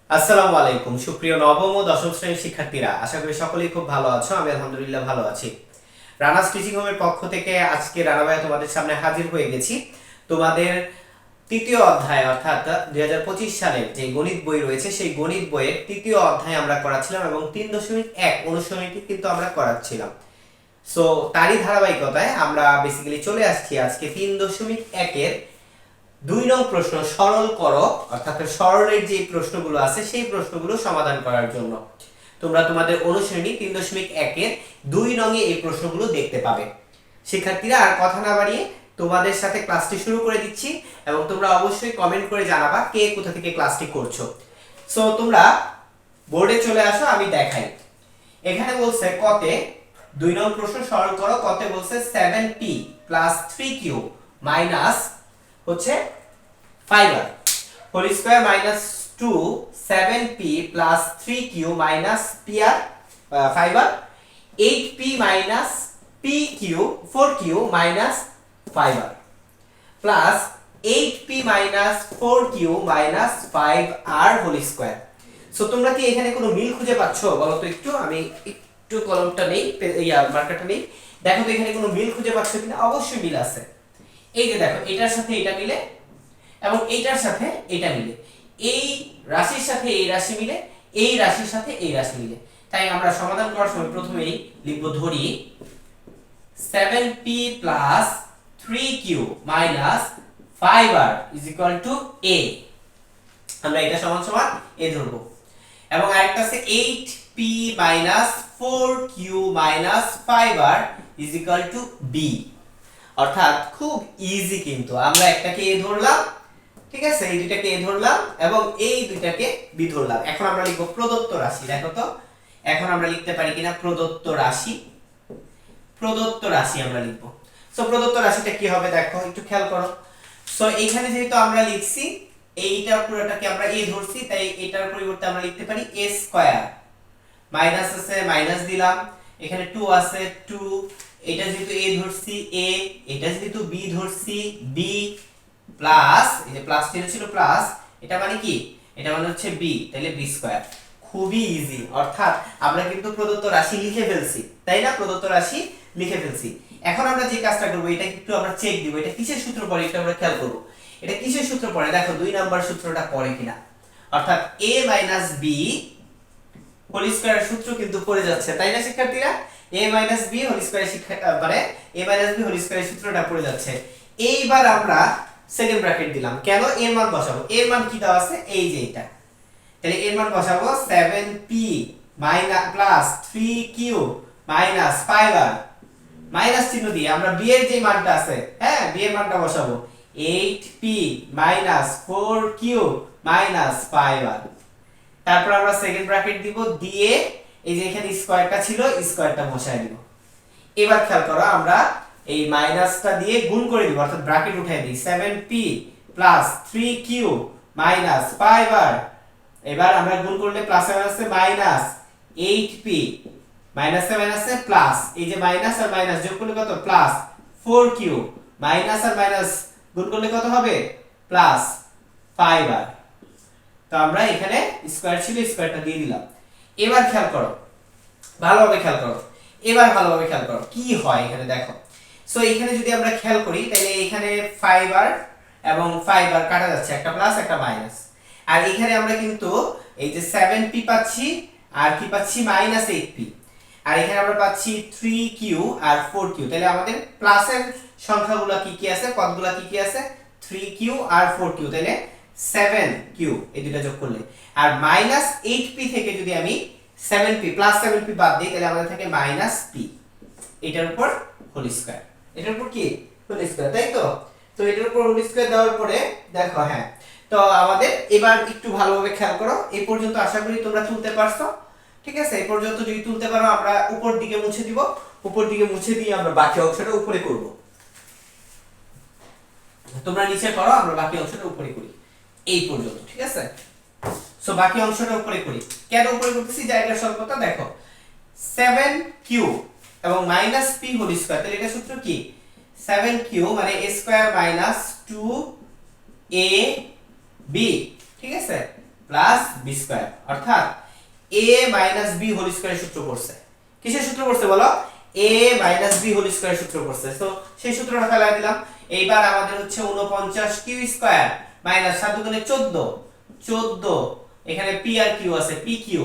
আসসালামু আলাইকুম সুপ্রিয় নবম ও দশম শ্রেণীর শিক্ষার্থীরা, আশা করি সকলেই খুব ভালো আছো। আমি আলহামদুলিল্লাহ ভালো আছি। রানাস টিচিং হোমের পক্ষ থেকে আজকে রানা ভাইয়া তোমাদের সামনে হাজির হয়ে গেছি। তোমাদের তৃতীয় অধ্যায় অর্থাৎ 2025 সালের যে গণিত বই রয়েছে সেই গণিত বইয়ের তৃতীয় অধ্যায় আমরা করাচ্ছিলাম এবং 3.1 অনুশীলনীটি কিন্তু আমরা করাচ্ছিলাম। সো তারই ধারাবাহিকতায় আমরা বেসিক্যালি চলে আসছি আজকে 3.1 এর 2 নং প্রশ্ন সরল করো, অর্থাৎ সরলের যে প্রশ্নগুলো আছে সেই প্রশ্নগুলো সমাধান করার জন্য তোমরা তোমাদের অনুশীলনী 3.1 এর 2 নং এ এই প্রশ্নগুলো দেখতে পাবে। শিক্ষার্থীরা, আর কথা না বাড়িয়ে তোমাদের সাথে ক্লাসটি শুরু করে দিচ্ছি এবং তোমরা অবশ্যই কমেন্ট করে জানাবা কে কোথা থেকে ক্লাসটি করছো। সো তোমরা বোর্ডে চলে আসো, আমি দেখাই। এখানে বলছে কতে 2 নং প্রশ্ন সরল করো, কতে বলছে 7p + 3q মাইনাস হচ্ছে 5r whole square minus 2 7p + 3q minus pr 5r 8p minus pq 4q minus 5r plus 8p minus 4q minus 5r whole square. So তোমরা কি এখানে কোনো মিল খুঁজে পাচ্ছো বলো তো একটু? আমি একটু কলমটা নেই, মার্কারটা নেই, দেখো তো এখানে কোনো মিল খুঁজে পাচ্ছো কিনা। অবশ্যই মিল আছে। এই যে দেখো, এটার সাথে এটা মিলে এবং এইটার সাথে এটা মিলে, এই রাশির সাথে এই রাশি মিলে, এই রাশির সাথে এই রাশি মিলে। তাই আমরা সমাধান করার সময় প্রথমেই লিখব, ধরি 7p + 3q - 5r = a। আমরা এটা সমান সমান a ধরব। এবং আরেকটা আছে 8p - 4q - 5r = b। অর্থাৎ খুব ইজি, কিন্তু আমরা একটাকে a ধরলাম, ঠিক আছে, এই দুইটাকে a ধরলাম এবং এই দুইটাকে b ধরলাম। এখন আমরা লিখব প্রদত্ত রাশি। দেখো তো এখন আমরা লিখতে পারি কিনা প্রদত্ত রাশি। প্রদত্ত রাশি আমরা লিখব। সো প্রদত্ত রাশিটা কি হবে দেখো, একটু খেয়াল করো। সো এইখানে যেহেতু আমরা লিখছি এইটা পুরোটাকে আমরা a ধরছি, তাই এটার পরিবর্তে আমরা লিখতে পারি a স্কয়ার। মাইনাস আছে, মাইনাস দিলাম, এখানে 2 আছে 2, এটা যেহেতু a ধরছি a, এটা যেহেতু b ধরছি b, প্লাস এই যে প্লাস চিহ্ন ছিল প্লাস, এটা মানে কি, এটা মানে হচ্ছে b, তাহলে b স্কয়ার। খুবই ইজি। অর্থাৎ আমরা কিন্তু প্রদত্ত রাশি লিখে ফেলছি, তাই না? প্রদত্ত রাশি লিখে ফেলছি। এখন আমরা যে কাজটা করব, এটা একটু আমরা চেক দিব, এটা কিসের সূত্র পড়ে এটা আমরা খেয়াল করব। এটা কিসের সূত্র পড়ে দেখো, 2 নাম্বার সূত্রটা পড়ে কিনা। অর্থাৎ a - b হোল স্কয়ারের সূত্র কিন্তু পড়ে যাচ্ছে, তাই না শিক্ষার্থীরা? a - b হোল স্কয়ারের মানে a - b হোল স্কয়ারের সূত্রটা পড়ে যাচ্ছে। এইবার আমরা সেকেন্ড ব্র্যাকেট দিলাম, কেন? এর মান বসাবো। এর মান কি দেওয়া আছে, এই যে এটা, তাহলে এর মান বসাবো 7p + 3q - 5r, মাইনাস চিহ্ন দিয়ে আমরা b এর যে মানটা আছে, হ্যাঁ, b এর মানটা বসাবো 8p - 4q - 5r। তারপর আমরা সেকেন্ড ব্র্যাকেট দিব, দিয়ে এই যে এখানে স্কয়ারটা ছিল স্কয়ারটা বসায় দিব। এবার খেয়াল করো, আমরা এই মাইনাসটা দিয়ে গুণ করে দিব, অর্থাৎ ব্র্যাকেট উঠাই দিই, 7p + 3q - 5r। এবার আমরা গুণ করলে প্লাসে মাইনাসে মাইনাস 8p, মাইনাসে মাইনাসে প্লাস, এই যে মাইনাস আর মাইনাস যোগ করলে কত, প্লাস 4q, মাইনাস আর মাইনাস গুণ করলে কত হবে, প্লাস 5r। তো আমরা এখানে স্কয়ার ছিল স্কয়ারটা দিয়ে দিলাম। এবার খেয়াল করো, ভালোভাবে খেয়াল করো, এবার ভালোভাবে খেয়াল করো কি হয় এখানে দেখো। সো এখানে যদি আমরা খেয়াল করি তাহলে এখানে 5r এবং 5r কাটা যাচ্ছে, একটা প্লাস একটা মাইনাস। আর এখানে আমরা কিন্তু এই যে 7p পাচ্ছি আর কি পাচ্ছি, -8p। আর এখানে আমরা পাচ্ছি 3q আর 4q। তাহলে আমাদের প্লাসের সংখ্যাগুলো কি কি আছে, পদগুলো কি কি আছে, 3q আর 4q, তাহলে 7q, এই দুটো যোগ করলে। আর -8p থেকে যদি আমি 7p + 7p বাদ দিই তাহলে আমাদের থাকে -p, এটার উপর হোল স্কয়ার, এটার উপর কি, হোল স্কয়ার, তাই তো? তো এটার উপর হোল স্কয়ার দেওয়ার পরে দেখো, হ্যাঁ, তো আমাদের এবার একটু ভালোভাবে খেয়াল করো। এই পর্যন্ত আশা করি তোমরা তুলতে পারছো, ঠিক আছে? এই পর্যন্ত যদি তুলতে পারো আমরা উপর দিকে মুছে দিব, উপর দিকে মুছে দিয়ে আমরা বাকি অংশটা উপরে করব। তোমরা নিচে করো, আমরা বাকি অংশটা উপরে করি এই পর্যন্ত, ঠিক আছে? সো বাকি অংশটা উপরে করি। কেন উপরে করতেছি, জায়গার স্বল্পতা দেখো, 7q এবং -p হোল স্কয়ার, তাহলে এটা সূত্র কি, 7q মানে a² - 2ab, ঠিক আছে, প্লাস বি স্কয়ার, অর্থাৎ a মাইনাস বি হোল স্কয়ারের সূত্র পড়ছে। কিসের সূত্র পড়ছে বলো? a মাইনাস বি হোল স্কয়ারের সূত্র পড়ছে। তো সেই সূত্রটা ফেলাই দিলাম। এইবার আমাদের হচ্ছে 49 কিউ স্কয়ার মাইনাস 7 দুগুণে 14, 14 এখানে পি আর কিউ আছে, p q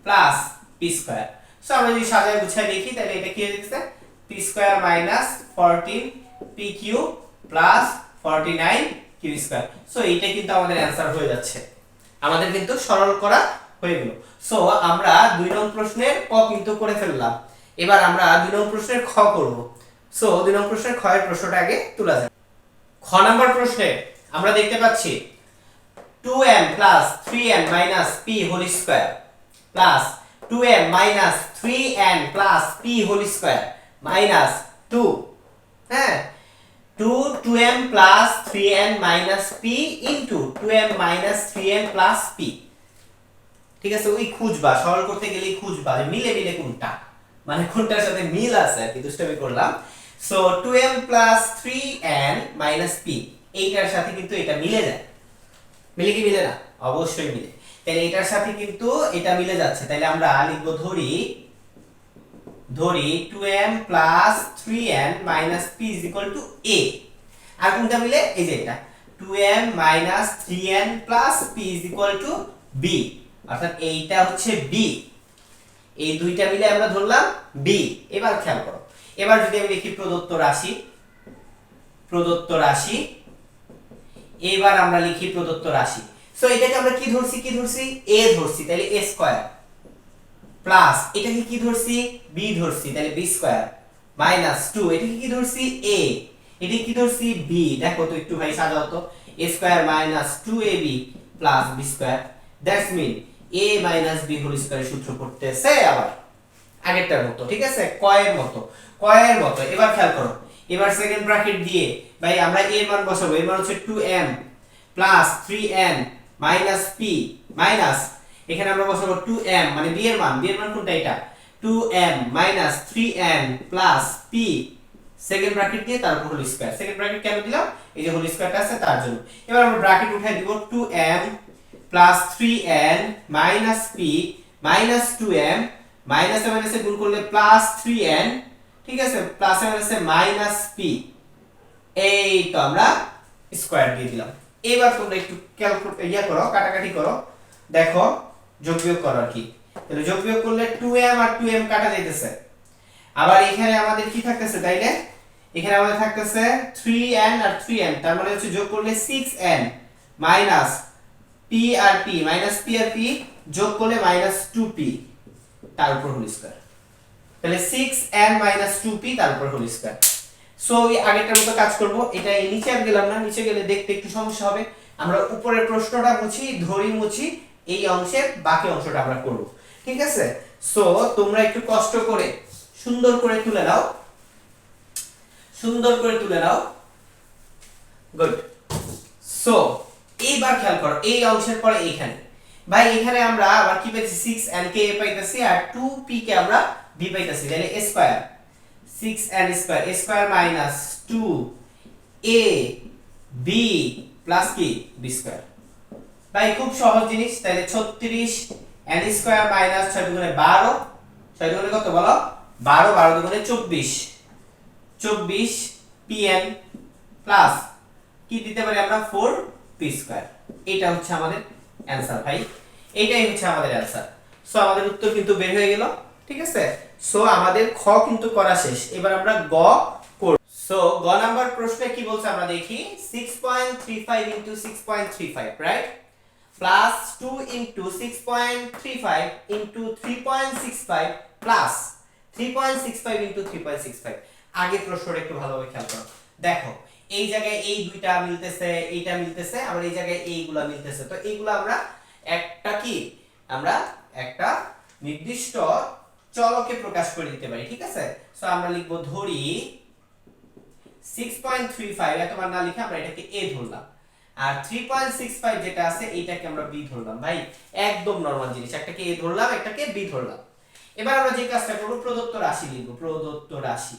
plus p square. So আমরা যদি সাজায় গুছায় লিখি তাহলে এটা কি হয়ে যাচ্ছে? P square minus 14 p q plus 49 q square. So এইটা কিন্তু আমাদের অ্যানসার হয়ে যাচ্ছে, আমাদের কিন্তু সরল করা হয়ে গেল। সো আমরা 2 নং প্রশ্নের ক কিন্তু করে ফেললাম। এবার আমরা 2 নং প্রশ্নের খ করব। সো 2 নং প্রশ্নের খ এর প্রশ্নটা আগে তোলা যাক। খ নাম্বার প্রশ্নে আমরা দেখতে পাচ্ছি 2m plus 3n minus p whole square plus 2m minus 3n plus p whole square minus 2, হ্যাঁ 2m plus 3n minus p into 2m minus 3n plus p। ঠিক আছে, ওই খুঁজবা, সরল করতে গেলেই খুঁজবা যে মিলে মিলে কোনটা, মানে কোনটার সাথে মিল আছে আর কি, দুষ্টামি করলাম। So 2m plus 3n minus p এইটার সাথে কিন্তু এটা মিলে যায়। মিলে কি মিলে না? অবশ্যই মিলে। তাহলে এটার সাথে কিন্তু এটা মিলে যাচ্ছে, তাহলে আমরা লিখব ধরি 2m plus 3n minus p is equal to a। আর কোনটা মিলে? এই যে এটা 2m minus 3n plus p is equal to b, অর্থাৎ এইটা হচ্ছে b। এই দুইটা মিলে আমরা ধরলাম b। এবার খেয়াল করো, এবার যদি আমি লিখি প্রদত্ত রাশি, প্রদত্ত রাশি, এবার আমরা লিখি প্রদত্ত রাশি। সো এটাকে আমরা কি ধরছি? কি ধরছি? a ধরছি, তাহলে a স্কয়ার প্লাস এটাকে কি ধরছি? b ধরছি, তাহলে b স্কয়ার মাইনাস 2 এটাকে কি ধরছি? a, এটাকে কি ধরছি? b। দেখো তো একটু ভাই সাজাও তো, a square minus 2ab plus b square, that's mean a minus b whole স্কয়ারের সূত্র পড়তেছে আবার আগেরটার মতো। ঠিক আছে, কয়ের মতো, কয়ের মতো। এবার খেয়াল করো, এবার সেকেন্ড ব্র্যাকেট দিয়ে ভাই আমরা এর মান বসাবো। এর মান হচ্ছে 2m plus 3n minus p minus এখানে আমরা বসাবো 2m মানে b এর মান, b এর মান কোনটা? এটা 2m minus 3n plus p second bracket দিয়ে তারপর হোল স্কয়ার। সেকেন্ড ব্র্যাকেট কেন দিলাম? এই যে হোল স্কয়ারটা আছে তার জন্য। এবার আমরা ব্র্যাকেট উঠাই দিব 2m plus 3n minus p minus 2m মাইনাসে মাইনাসে গুণ করলে প্লাস 3n, ঠিক আছে, প্লাসে মাইনাসে মাইনাস p, এই তো আমরা স্কয়ার দিয়ে দিলাম। এবার তোমরা একটু ক্যালকুলেট করো, কাটাকাটি করো, দেখো যোগ বিয়োগ করো আর কি। তাহলে যোগ বিয়োগ করলে 2m আর 2m কাটা যাইতেছে। আবার এখানে আমাদের কি থাকতেছে? তাইলে এখানে আমাদের থাকতেছে 3n আর 3n, তার মানে হচ্ছে যোগ করলে 6n মাইনাস p আর p মাইনাস p আর p যোগ করলে মাইনাস 2p তার উপর হোল স্কয়ার। তাহলে 6n মাইনাস 2p তার উপর হোল স্কয়ার। সো এই আগেরটার মতো কাজ করব। এটা এই নিচে আর গেলাম না, নিচে গেলে দেখতে একটু সমস্যা হবে। আমরা উপরের প্রশ্নটা মুছি, ধরি মুছি, এই অংশের বাকি অংশটা আমরা করব। ঠিক আছে, সো তোমরা একটু কষ্ট করে সুন্দর করে তুলে নাও, সুন্দর করে তুলে নাও। গুড। সো এইবার খেয়াল করো, এই অংশের পরে এইখানে ভাই এখানে আমরা আবার কি পেয়েছি? 6n কে a পাইতেছি আর 2p কে আমরা b পাইতেছি, তাহলে a square 6n square a square minus 2a b plus কি b স্কয়ার। ভাই খুব সহজ জিনিস। তাহলে 36 n স্কয়ার মাইনাস 6 দুগুণে 12, 6 দুগুণে কত বলো? 12, 12 দুগুণে 24, 24 pn প্লাস কি দিতে পারি আমরা? 4p square. এটা হচ্ছে আমাদের অ্যানসার ভাই, এটাই হচ্ছে আমাদের অ্যানসার। সো আমাদের উত্তর কিন্তু বের হয়ে গেল। ঠিক আছে, সো আমাদের খ কিন্তু করা শেষ। এবার আমরা গ করব। সো গ নাম্বার প্রশ্নে কি বলছে আমরা দেখি। 6.35 into 6.35, right, plus 2 into 6.35 into 3.65 plus 3.65 into 3.65। আগে প্রশ্নটা একটু ভালোভাবে খেয়াল করো। দেখো এই জায়গায় এই দুইটা মিলতেছে, এইটা মিলতেছে, আবার এই জায়গায় এইগুলা মিলতেছে। তো এইগুলা আমরা একটা কি, আমরা একটা নির্দিষ্ট চলকে প্রকাশ করে দিতে পারি। ঠিক আছে, সো আমরা লিখব ধরি 6.35 এত মান না লিখে আমরা এটাকে a ধরলাম, আর 3.65 যেটা আছে এইটাকে আমরা b ধরলাম। ভাই একদম নরমাল জিনিস, একটাকে a ধরলাম, একটাকে b ধরলাম। এবার আমরা যে কাজটা করব, প্রদত্ত রাশি লিখব। প্রদত্ত রাশি,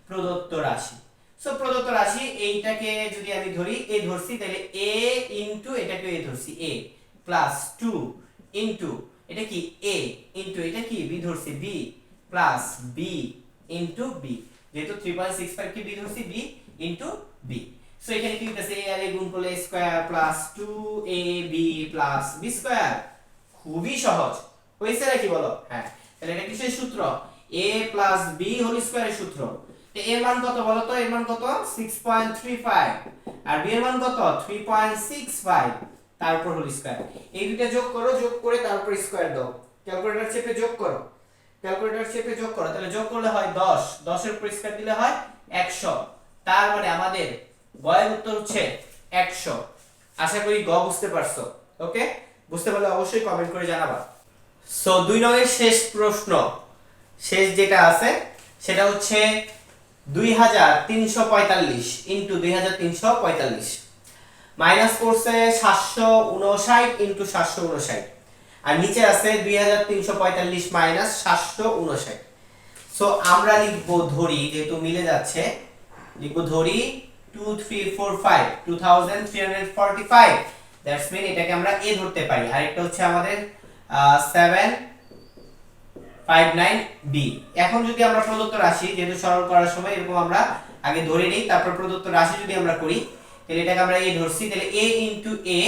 প্রদত্ত রাশি। সো প্রদত্ত রাশি এইটাকে যদি আমি ধরি a ধরছি, তাহলে a ইনটু এটাকে a ধরছি, a প্লাস 2 ইনটু এটা কি a ইনটু এটা কি b ধরছি b plus b into b, যেহেতু 3.65 কি b ধরছি b ইনটু b। সো এখানে কি হইতাছে a আর a গুণ করলে a square plus 2ab plus b square. খুবই সহজ হইছে নাকি বলো? হ্যাঁ, তাহলে এটা কিসের সূত্র? a প্লাস b হোল স্কয়ারের সূত্র। তো এর মান কত বলো তো? এর মান কত? 6.35 আর b এর মান কত? 3.65 তারপর হোল স্কয়ার। এই দুটো যোগ করো, যোগ করে তারপর স্কয়ার দাও। ক্যালকুলেটর চেপে যোগ করো, ক্যালকুলেটর চেপে যোগ করো, তাহলে যোগ করলে হয় 10, 10 এর উপর স্কয়ার দিলে হয় 100। তার মানে আমাদের গয়ের উত্তর হচ্ছে 100। আশা করি গ বুঝতে পারছো। ওকে, বুঝতে পারলে অবশ্যই কমেন্ট করে জানাবা। সো 2 নম্বরের শেষ প্রশ্ন, শেষ যেটা আছে সেটা হচ্ছে 2345 ইনটু 2345 মাইনাস করছে 759 ইনটু 759 আর নিচে আছে 2345 মাইনাস 759। সো আমরা লিখব ধরি, যেহেতু মিলে যাচ্ছে লিখব ধরি 2345 2345, দ্যাটস মিন এটাকে আমরা a ধরতে পারি। আর একটা হচ্ছে আমাদের 759b। এখন যদি আমরা প্রদত্ত রাশি, যেহেতু সরল করার সময় এরকম আমরা আগে ধরে নেই, তারপর প্রদত্ত রাশি যদি আমরা করি তাহলে এটাকে আমরা a ধরছি, তাহলে a ইনটু a,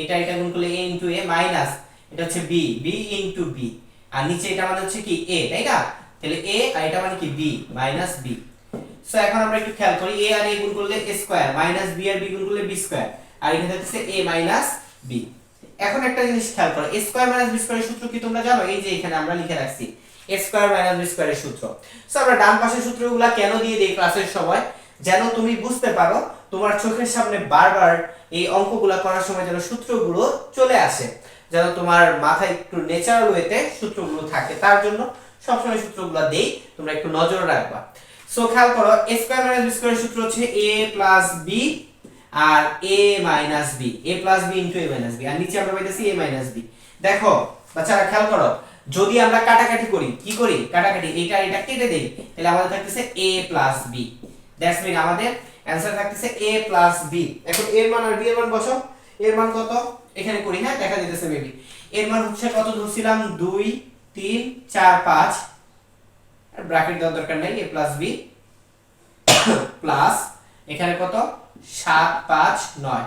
এটা গুণ করলে a ইনটু a মাইনাস এটা হচ্ছে b, b ইনটু b আর নিচে এটা মানে হচ্ছে কি a, তাই না? তাহলে a আর এটা মানে কি b মাইনাস b। সো এখন আমরা একটু খেয়াল করি, a আর a গুণ করলে a স্কয়ার মাইনাস b আর b গুণ করলে b স্কয়ার আর এখানে হচ্ছে a মাইনাস b। এখন একটা জিনিস খেয়াল করো, a স্কয়ার মাইনাস b স্কয়ারের সূত্র কি তোমরা জানো? এই যে এখানে আমরা লিখে রাখছি a স্কয়ার মাইনাস b স্কয়ারের সূত্র। সো আমরা ডান পাশের সূত্রগুলো কেন দিয়ে দেই ক্লাসের সময়? যেন তুমি বুঝতে পারো, তোমার চোখের সামনে বারবার এই অঙ্কগুলো করার সময় যেন সূত্রগুলো চলে আসে, যেন তোমার মাথায় একটু ন্যাচারাল ওয়েতে সূত্রগুলো থাকে, তার জন্য সবসময় সূত্রগুলো দেই, তোমরা একটু নজর রাখবা। সো খেয়াল করো, a স্কয়ার মাইনাস b স্কয়ারের সূত্র হচ্ছে a প্লাস b আর a minus b, a plus b into a minus b আর নিচে আমরা পাইতেছি a মাইনাস b। দেখো বাচ্চারা খেয়াল করো, যদি আমরা কাটাকাটি করি, কি করি কাটাকাটি, এটা কেটে দেই, তাহলে আমাদের থাকতেছে a plus b, that's mean আমাদের অ্যানসার থাকতেছে a প্লাস b। এখন এর মান আর b এর মান বসাও। এর মান কত এখানে করি, হ্যাঁ দেখা যাইতেছে মেবি। এর মান হচ্ছে কত ধরছিলাম? 2 3 4 5, আর ব্র্যাকেট দেওয়ার দরকার নাই, a প্লাস b প্লাস এখানে কত 7 5 9।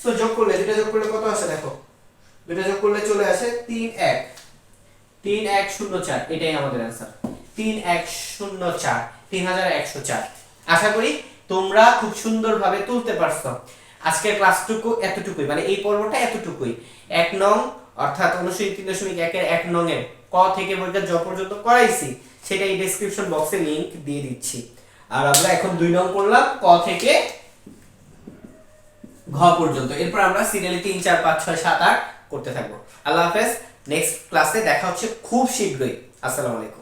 সো যোগ করলে, দুটো যোগ করলে কত আসে দেখো, দুটো যোগ করলে চলে আসে 3104, এটাই আমাদের অ্যানসার 3104, 3104। আশা করি তোমরা খুব সুন্দরভাবে তুলতে পারছো। আজকের ক্লাসটুকু এতটুকুই, মানে এই পর্বটা এতটুকুই। 1 নং অর্থাৎ অনুশীলনী 3.1 এর 1 নং এর ক থেকে বইটা জ পর্যন্ত করাইছি, সেটা এই ডেসক্রিপশন বক্সে লিংক দিয়ে দিচ্ছি। আর আমরা এখন 2 নং করলাম ক থেকে ঘ পর্যন্ত, এরপর আমরা সিরিয়ালি 3 4 5 6 7 8 করতে থাকবো। আল্লাহ হাফেজ, নেক্সট ক্লাসে দেখা হচ্ছে খুব শীঘ্রই। আসসালামু আলাইকুম।